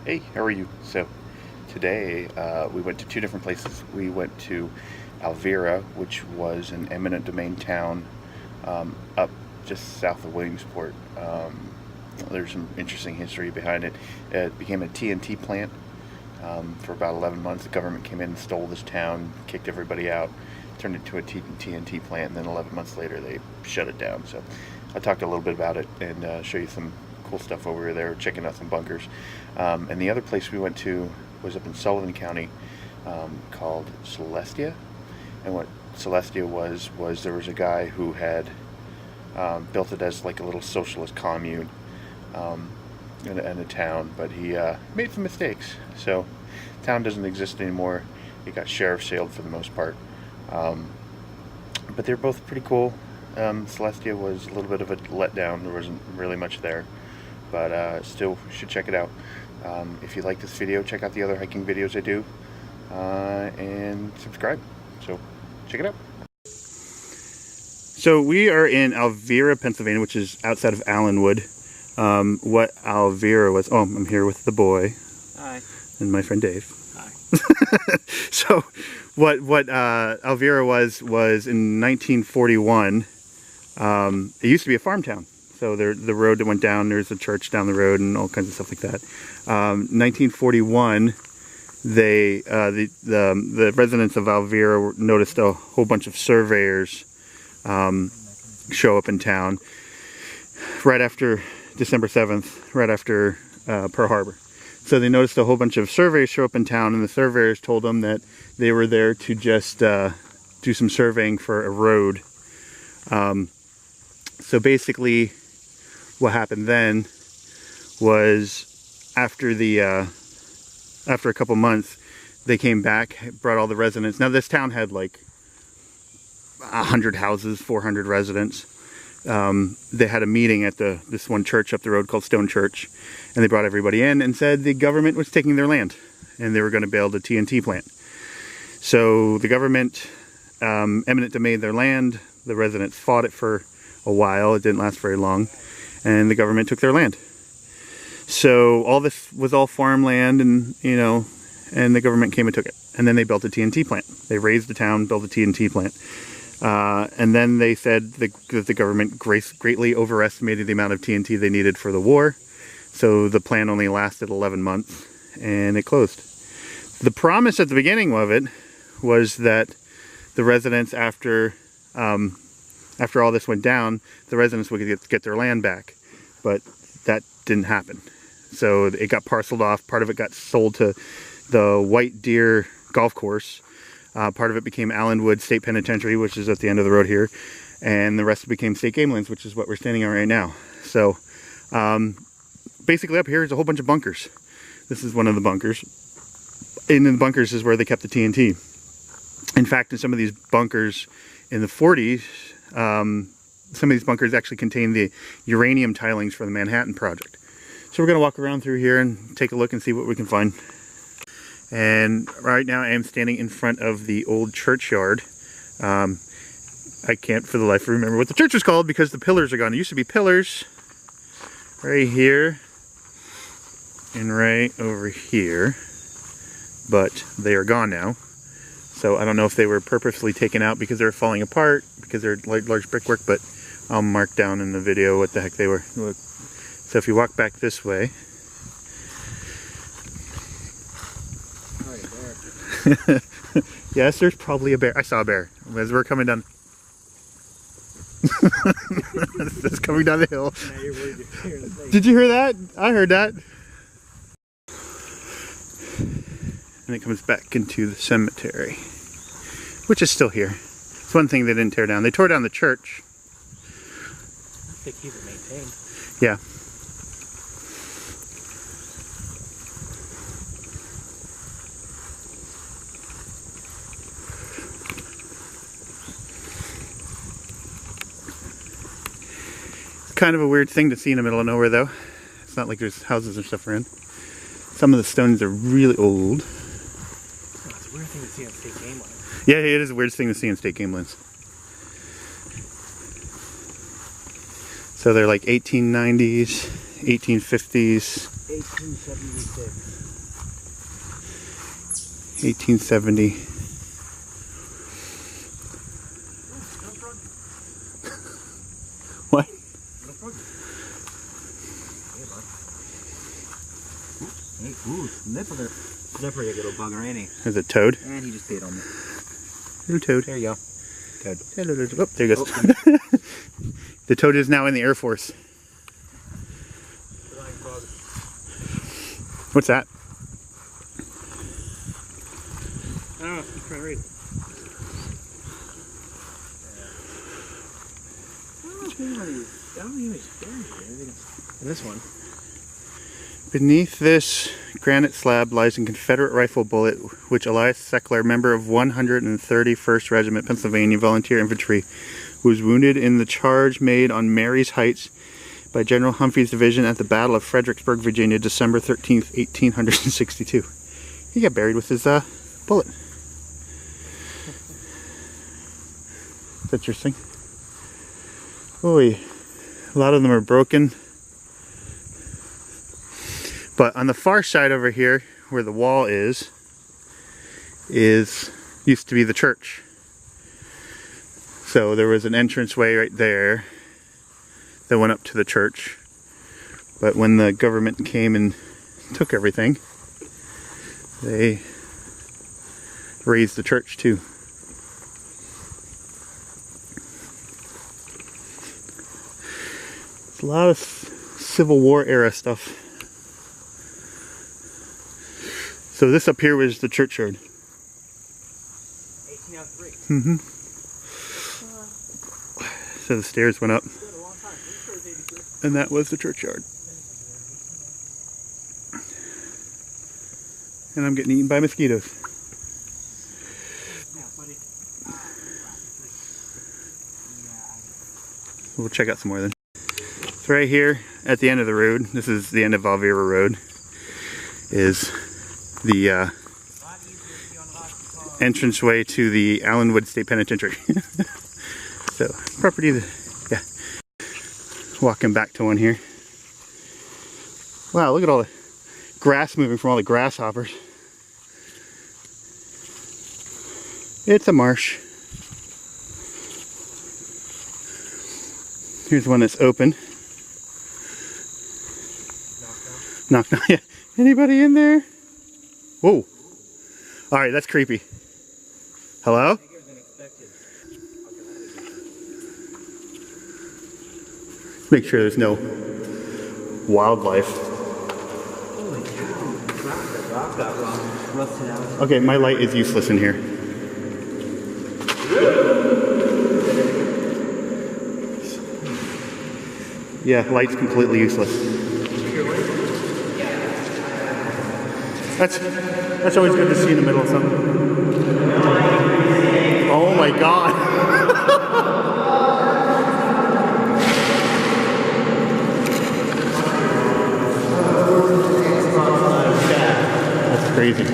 Hey, how are you? So today we went to two different places. We went to Alvira, which was an eminent domain town up just south of Williamsport. There's some interesting history behind it. It became a TNT plant for about 11 months. The government came in and stole this town, kicked everybody out, turned it into a TNT plant, and then 11 months later they shut it down. So I talked a little bit about it and show you some cool stuff over there, checking out some bunkers. And the other place we went to was up in Sullivan County called Celestia. And what Celestia was there was a guy who had built it as like a little socialist commune in a town, but he made some mistakes. So the town doesn't exist anymore. It got sheriff sailed for the most part. But they're both pretty cool. Celestia was a little bit of a letdown. There wasn't really much there, but still should check it out. If you like this video, check out the other hiking videos I do, and subscribe. So check it out. So we are in Alvira, Pennsylvania, which is outside of Allenwood. What Alvira was, I'm here with the boy. Hi. And my friend Dave. Hi. So what Alvira was in 1941, it used to be a farm town. So the road that went down, there's a church down the road and all kinds of stuff like that. 1941, the residents of Alvira noticed a whole bunch of surveyors show up in town right after December 7th, right after Pearl Harbor. So they noticed a whole bunch of surveyors show up in town, and the surveyors told them that they were there to just do some surveying for a road. So basically what happened then was after a couple months, they came back, brought all the residents. Now this town had like 100 houses, 400 residents. They had a meeting at this one church up the road called Stone Church, and they brought everybody in and said the government was taking their land and they were going to build a TNT plant. So the government eminent domain their land. The residents fought it for a while. It didn't last very long, and the government took their land. So all this was all farmland, and and the government came and took it, and then they built a TNT plant. They raised the town, built a TNT plant. And then they said that the government greatly overestimated the amount of TNT they needed for the war. So the plant only lasted 11 months and it closed. The promise at the beginning of it was that the residents, after all this went down, the residents would get their land back. But that didn't happen. So it got parceled off. Part of it got sold to the White Deer golf course. Part of it became Allenwood State Penitentiary, which is at the end of the road here, and the rest became State Game Lands, which is what we're standing on right now. So basically up here is a whole bunch of bunkers. This is one of the bunkers. In the bunkers is where they kept the TNT. In fact, in some of these bunkers in the 40s, some of these bunkers actually contain the uranium tilings for the Manhattan Project. So we're going to walk around through here and take a look and see what we can find. And right now I am standing in front of the old churchyard. I can't for the life of me remember what the church was called because the pillars are gone. It used to be pillars right here and right over here, but they are gone now. So I don't know if they were purposely taken out because they're falling apart, because they're large brickwork, but I'll mark down in the video what the heck they were. So if you walk back this way, yes, there's probably a bear. I saw a bear as we're coming down. It's coming down the hill. Did you hear that? I heard that. And it comes back into the cemetery, which is still here. It's one thing they didn't tear down. They tore down the church. They keep it maintained. Yeah. Kind of a weird thing to see in the middle of nowhere, though. It's not like there's houses and stuff around. Some of the stones are really old. Oh, it's a weird thing to see on State Game Lands. Yeah, it is a weird thing to see in State Game Lands. So they're like 1890s, 1850s. 1876. 1870. What? Hey, ooh, sniffer. Sniffer, you little bugger, ain't he? There's a toad. And he just peed on me. Little toad. There you go. Toad. Oh, there he goes. Oh. The toad is now in the Air Force. What's that? I don't know. I'm trying to read. And this one. Beneath this granite slab lies a Confederate rifle bullet which Elias Seckler, member of 131st Regiment, Pennsylvania Volunteer Infantry, was wounded in the charge made on Mary's Heights by General Humphrey's division at the Battle of Fredericksburg, Virginia, December 13th, 1862. He got buried with his bullet. That's interesting. Boy, a lot of them are broken. But on the far side over here, where the wall is used to be the church. So there was an entranceway right there that went up to the church. But when the government came and took everything, they raised the church too. It's a lot of Civil War era stuff. So this up here was the churchyard. 1803. Mm-hmm. So the stairs went up. And that was the churchyard. And I'm getting eaten by mosquitoes. We'll check out some more then. So right here at the end of the road, this is the end of Alvira Road, is the entranceway to the Allenwood State Penitentiary. So, property, yeah. Walking back to one here. Wow, look at all the grass moving from all the grasshoppers. It's a marsh. Here's one that's open. Knock, knock. Yeah. Anybody in there? Whoa. Alright, that's creepy. Hello? Make sure there's no wildlife. Holy cow. The rock got rusted out. Okay, my light is useless in here. Yeah, light's completely useless. That's always good to see in the middle of something. Oh my god. That's crazy.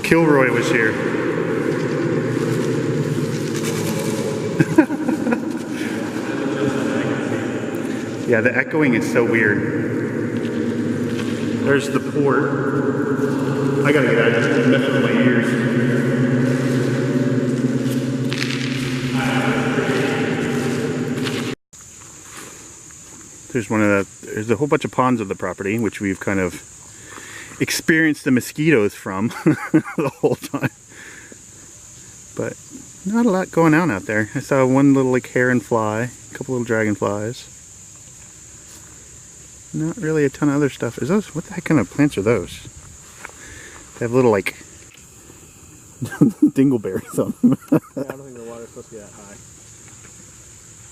Kilroy was here. Yeah, the echoing is so weird. There's the port. I gotta get out of here. It's messing with my ears. There's a whole bunch of ponds of the property, which we've kind of experienced the mosquitoes from the whole time. But not a lot going on out there. I saw one little like heron fly, a couple little dragonflies. Not really a ton of other stuff. Is those, what the heck kind of plants are those? They have little like dingleberries on them. Yeah, I don't think the water's supposed to be that high.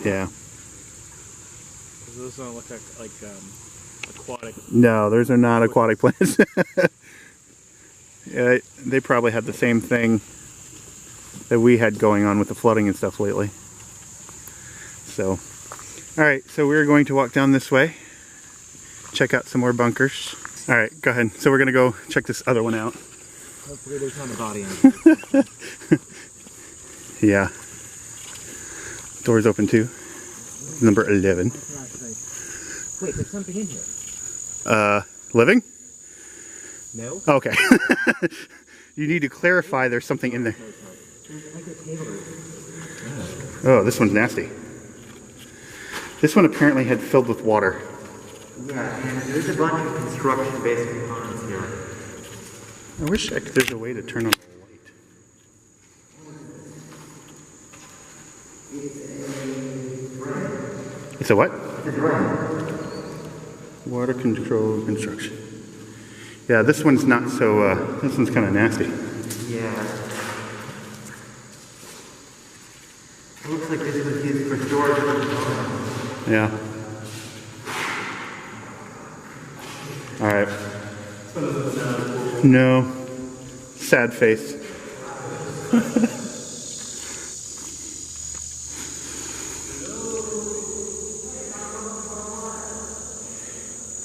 Yeah. Those don't look like aquatic. No, those are not aquatic plants. Yeah, they probably had the same thing that we had going on with the flooding and stuff lately. So, alright, so we're going to walk down this way. Check out some more bunkers. Alright, go ahead. So we're going to go check this other one out. Hopefully there's not a body in it. Yeah. Door's open too. Number 11. Wait, there's something in here. Living? No? Okay. You need to clarify there's something in there. There's like a table. Oh, this one's nasty. This one apparently had filled with water. Yeah, and there's a bunch of construction-based components here. I wish there's a way to turn on the light. It's a what? It's a drain. Water control construction. Yeah, this one's not so, this one's kind of nasty. Yeah. It looks like this was used for storage for components. Yeah. Alright. No. Sad face.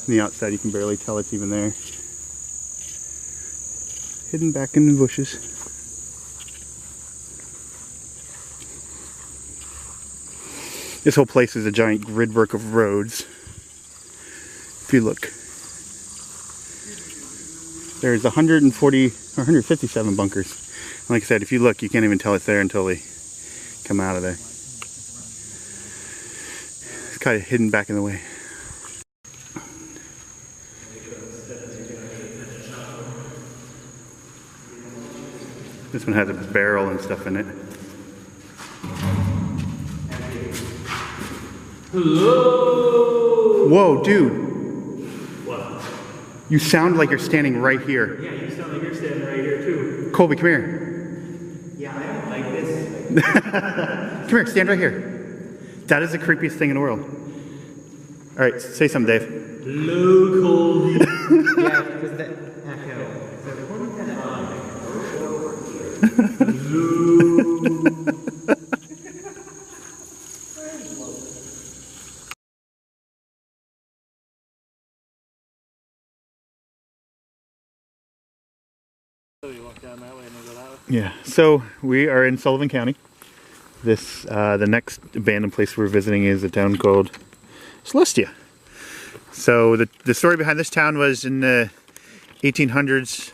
On the outside you can barely tell it's even there. Hidden back in the bushes. This whole place is a giant gridwork of roads. If you look. There's 140 or 157 bunkers. And like I said, if you look, you can't even tell it's there until they come out of there. It's kind of hidden back in the way. This one has a barrel and stuff in it. Hello! Whoa, dude. What? You sound like you're standing right here. Yeah, you sound like you're standing right here too. Colby, come here. Yeah, I don't like this. Come here, stand right here. That is the creepiest thing in the world. All right, say something, Dave. Hello, Colby. Yeah, because that echo. So what is that on? Hello. Yeah, so we are in Sullivan County. This, the next abandoned place we're visiting is a town called Celestia. So the story behind this town was in the 1800s.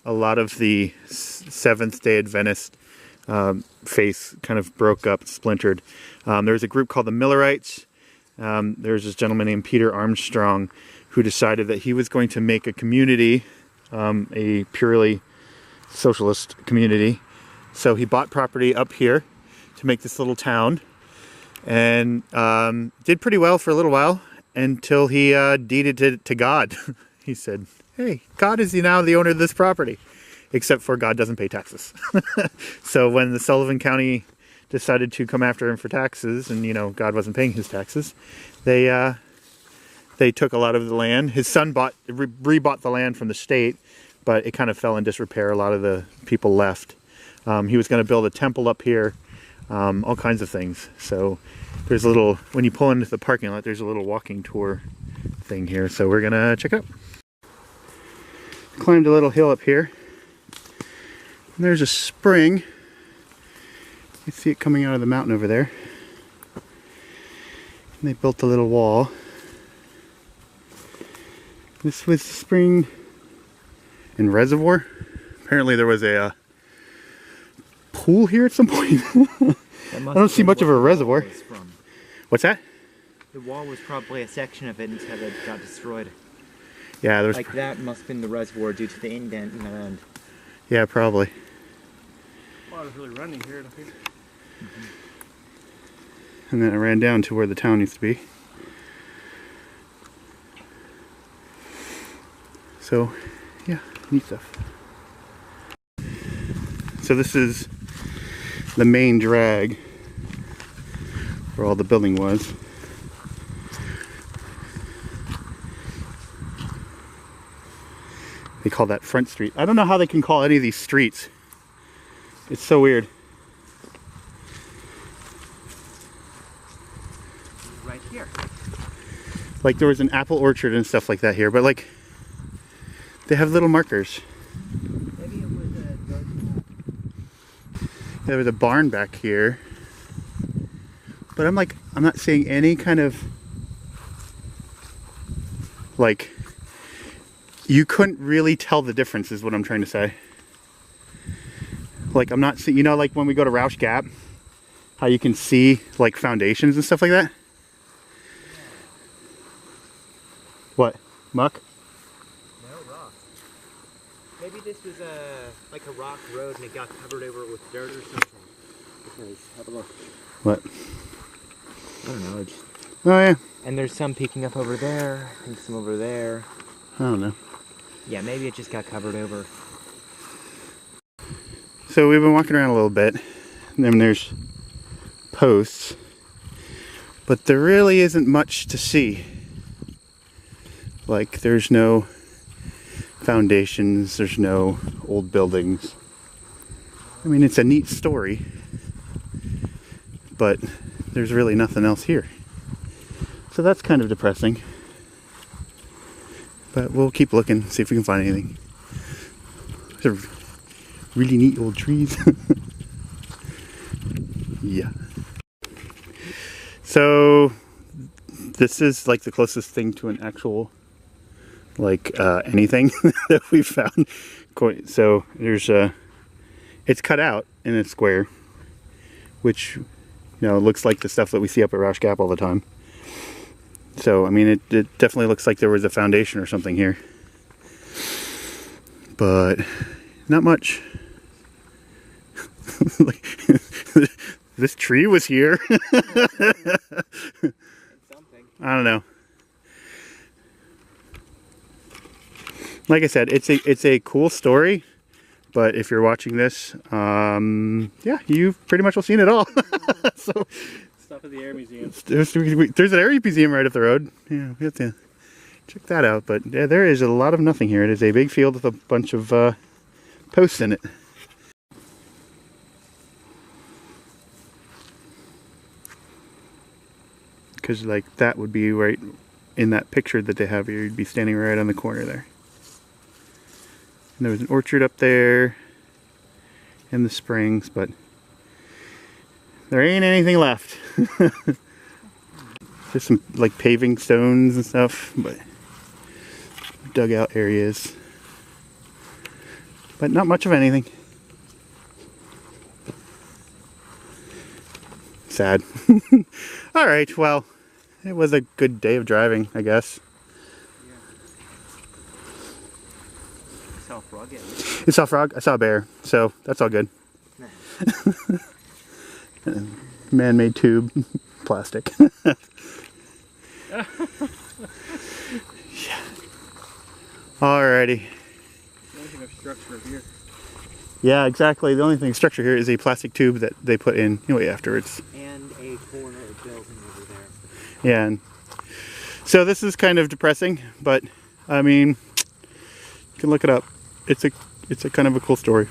A lot of the Seventh-day Adventist faith kind of broke up, splintered. There was a group called the Millerites. There was this gentleman named Peter Armstrong who decided that he was going to make a community, a purely socialist community. So he bought property up here to make this little town, and did pretty well for a little while until he deeded it to God. He said, hey, God is now the owner of this property, except for God doesn't pay taxes. So when the Sullivan County decided to come after him for taxes, and God wasn't paying his taxes, they took a lot of the land. His son rebought the land from the state, but it kind of fell in disrepair. A lot of the people left. He was going to build a temple up here, all kinds of things. So there's a little, when you pull into the parking lot, there's a little walking tour thing here. So we're going to check out. Climbed a little hill up here. And there's a spring. You see it coming out of the mountain over there. And they built a little wall. This was the spring and reservoir. Apparently there was a pool here at some point. I don't see much of a reservoir. What's that? The wall was probably a section of it until it got destroyed. Yeah, there's like that must have been the reservoir due to the indent in the land. Yeah, probably. Water's really running here. And then it ran down to where the town used to be. So, yeah, neat stuff. So this is the main drag where all the building was. They call that Front Street. I don't know how they can call any of these streets. It's so weird. Right here. Like there was an apple orchard and stuff like that here, but like they have little markers. Maybe it was a garden. There was a barn back here. But I'm not seeing any kind of Like, you couldn't really tell the difference is what I'm trying to say. Like, I'm not seeing, you know, like when we go to Roush Gap, how you can see like foundations and stuff like that. What? Muck? No, rock. Maybe this was like a rock road and it got covered over with dirt or something. Because, have a look. What? I don't know. Oh yeah. And there's some peeking up over there and some over there. I don't know. Yeah, maybe it just got covered over. So we've been walking around a little bit, and then there's posts, but there really isn't much to see. Like, there's no foundations, there's no old buildings. I mean, it's a neat story, but there's really nothing else here. So that's kind of depressing. But we'll keep looking, see if we can find anything. There's really neat old trees. Yeah. So this is like the closest thing to an actual like anything that we've found. So there's it's cut out in a square, which, you know, looks like the stuff that we see up at Roush Gap all the time. So I mean, it definitely looks like there was a foundation or something here, but not much. Like, this tree was here. Something. I don't know. Like I said, it's a cool story, but if you're watching this, yeah, you've pretty much all seen it all. So Stuff at the Air Museum. there's an area museum right up the road. Yeah, we have to check that out. But yeah, there is a lot of nothing here. It is a big field with a bunch of posts in it. Because like that would be right in that picture that they have here. You'd be standing right on the corner there. And there was an orchard up there in the springs, but there ain't anything left. Just some like paving stones and stuff, but dugout areas. But not much of anything. Sad. Alright, well, it was a good day of driving, I guess. I saw a frog in. You saw a frog? I saw a bear, so that's all good. Man-made tube, plastic. Yeah. Alrighty. The only thing of structure here. Yeah, exactly. The only thing structure here is a plastic tube that they put in anyway afterwards. And a corner of building over there. Yeah, and so this is kind of depressing, but I mean, you can look it up. It's a kind of a cool story.